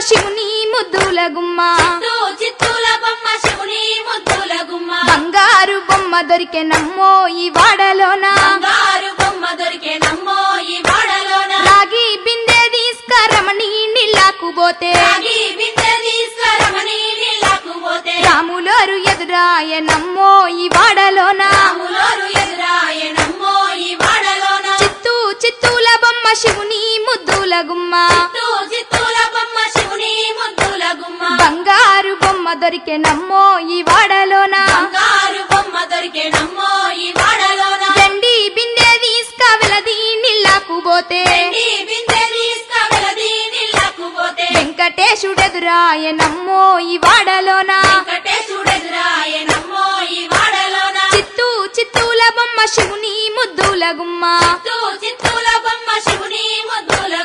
శివుని ముద్దుల గుమ్మ చిత్తూల బొమ్మ శివుని ముద్దుల గుమ్మ బంగారు బొమ్మ దొరికే నమ్మో ఈ వాడలోన బంగారు బొమ్మ దొరికే నమ్మో ఈ వాడలోన రాగి బిందె తీసుకరమణి నీళ్ళకు పోతే రాగి బిందె తీసుకురమని నీళ్ళకు పోతే రాములోరు ఎదురాయ నమ్మో ఈ వాడలోన రాములోరు ఎదురాయ నమ్మో ఈ వాడలోన చిత్తూల బొమ్మ శివుని ముద్దుల గుమ్మ చిత్తూల బొమ్మ శివుని ముద్దుల గుమ్మ బంగారు బొమ్మ దొరికే నమ్మో ఈ వాడలోన బంగారు బొమ్మ దొరికే నమ్మో ఈ వాడలోన వెండి బిందె తీసుకవెలది నీళ్ళకు పోతే వెండి బిందె తీసుకువెలది నీళ్ళకు పోతే వెంకటేశుడెదురాయ నమ్మో ఈ వాడలోన వెంకటేశుడెదురాయ నమ్మో ఈ వాడలోన చిత్తూల బొమ్మ శివుని ముద్దుల గుమ్మ చిత్తూల బొమ్మ శివుని ముద్దుల